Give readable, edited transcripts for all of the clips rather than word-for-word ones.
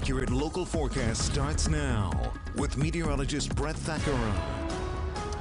accurate local forecast starts now with meteorologist Brett Thackeray.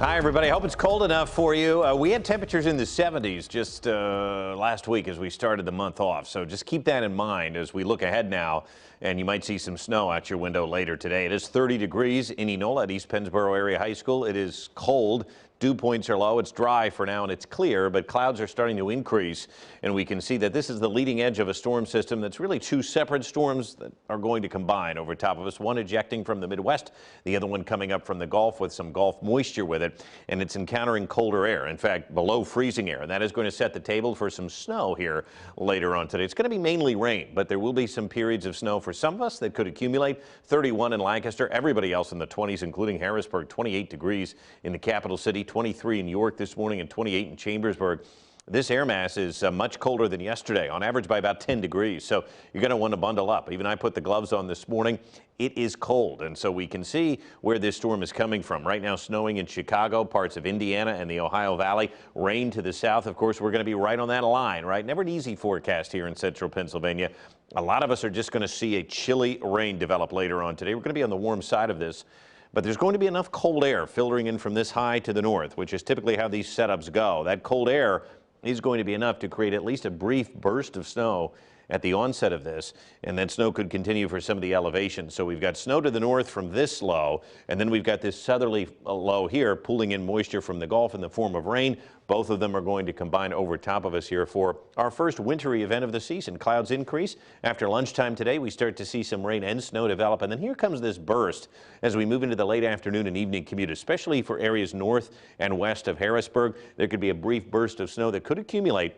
Hi, everybody. I hope it's cold enough for you. We had temperatures in the 70s just last week as we started the month off. So just keep that in mind as we look ahead now. And you might see some snow out your window later today. It is 30 degrees in Enola at East Pennsboro Area High School. It is cold. Dew points are low. It's dry for now and it's clear, but clouds are starting to increase. And we can see that this is the leading edge of a storm system that's really two separate storms that are going to combine over top of us. One ejecting from the Midwest, the other one coming up from the Gulf with some Gulf moisture with it. And it's encountering colder air, in fact, below freezing air. And that is going to set the table for some snow here later on today. It's going to be mainly rain, but there will be some periods of snow for some of us that could accumulate. 31 in Lancaster, everybody else in the 20s, including Harrisburg, 28 degrees in the capital city. 23 in York this morning and 28 in Chambersburg. This air mass is much colder than yesterday, on average by about 10 degrees. So you're going to want to bundle up. Even I put the gloves on this morning. It is cold, and so we can see where this storm is coming from. Right now, snowing in Chicago, parts of Indiana and the Ohio Valley. Rain to the south. Of course, we're going to be right on that line, right? Never an easy forecast here in central Pennsylvania. A lot of us are just going to see a chilly rain develop later on today. We're going to be on the warm side of this. But there's going to be enough cold air filtering in from this high to the north, which is typically how these setups go. That cold air is going to be enough to create at least a brief burst of snow at the onset of this, and that snow could continue for some of the elevations. So we've got snow to the north from this low, and then we've got this southerly low here pulling in moisture from the Gulf in the form of rain. Both of them are going to combine over top of us here for our first wintry event of the season. Clouds increase. After lunchtime today, we start to see some rain and snow develop, and then here comes this burst as we move into the late afternoon and evening commute, especially for areas north and west of Harrisburg. There could be a brief burst of snow that could accumulate.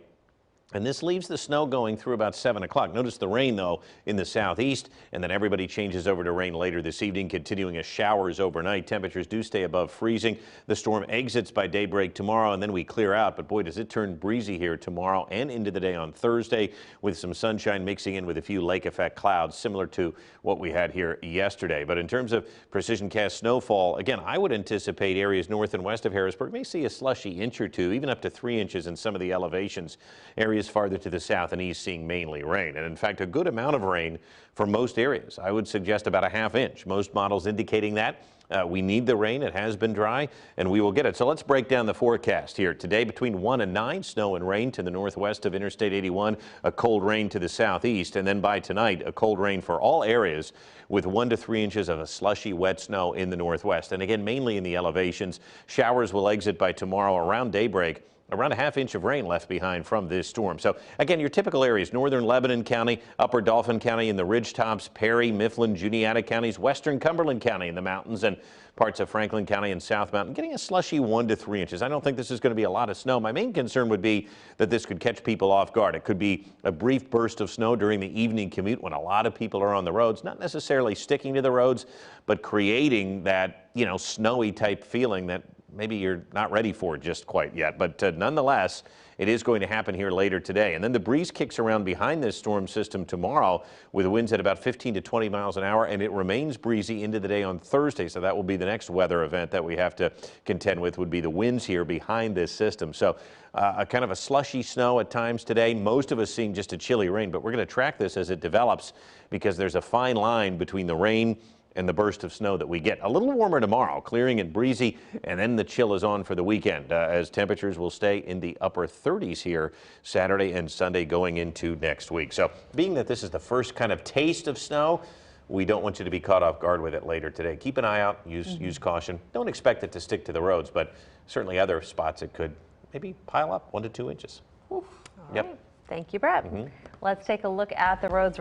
And this leaves the snow going through about 7 o'clock. Notice the rain, though, in the southeast, and then everybody changes over to rain later this evening, continuing as showers overnight. Temperatures do stay above freezing. The storm exits by daybreak tomorrow, and then we clear out. But, boy, does it turn breezy here tomorrow and into the day on Thursday with some sunshine mixing in with a few lake effect clouds, similar to what we had here yesterday. But in terms of precision cast snowfall, again, I would anticipate areas north and west of Harrisburg may see a slushy inch or two, even up to 3 inches in some of the elevations. Areas farther to the south and east seeing mainly rain, and in fact a good amount of rain for most areas. I would suggest about a ½ inch. Most models indicating that. We need the rain. It has been dry, and we will get it. So let's break down the forecast here. Today between 1 and 9, snow and rain to the northwest of Interstate 81, a cold rain to the southeast, and then by tonight, a cold rain for all areas with 1 to 3 inches of a slushy wet snow in the northwest. And again, mainly in the elevations. Showers will exit by tomorrow around daybreak. Around a ½ inch of rain left behind from this storm. So again, your typical areas: northern Lebanon County, upper Dauphin County in the ridge tops, Perry, Mifflin, Juniata counties, western Cumberland County in the mountains, and parts of Franklin County and South Mountain getting a slushy 1 to 3 inches. I don't think this is going to be a lot of snow. My main concern would be that this could catch people off guard. It could be a brief burst of snow during the evening commute when a lot of people are on the roads, not necessarily sticking to the roads, but creating that, snowy type feeling that maybe you're not ready for just quite yet. But nonetheless, it is going to happen here later today. And then the breeze kicks around behind this storm system tomorrow with winds at about 15 to 20 miles an hour, and it remains breezy into the day on Thursday. So that will be the next weather event that we have to contend with, would be the winds here behind this system. So a kind of a slushy snow at times today. Most of us seeing just a chilly rain, but we're going to track this as it develops because there's a fine line between the rain and the burst of snow that we get. A little warmer tomorrow, clearing and breezy, and then the chill is on for the weekend as temperatures will stay in the upper 30s here Saturday and Sunday going into next week. So being that this is the first kind of taste of snow, we don't want you to be caught off guard with it later today. Keep an eye out, use caution. Don't expect it to stick to the roads, but certainly other spots it could maybe pile up 1 to 2 inches. All right. Thank you, Brett. Let's take a look at the roads.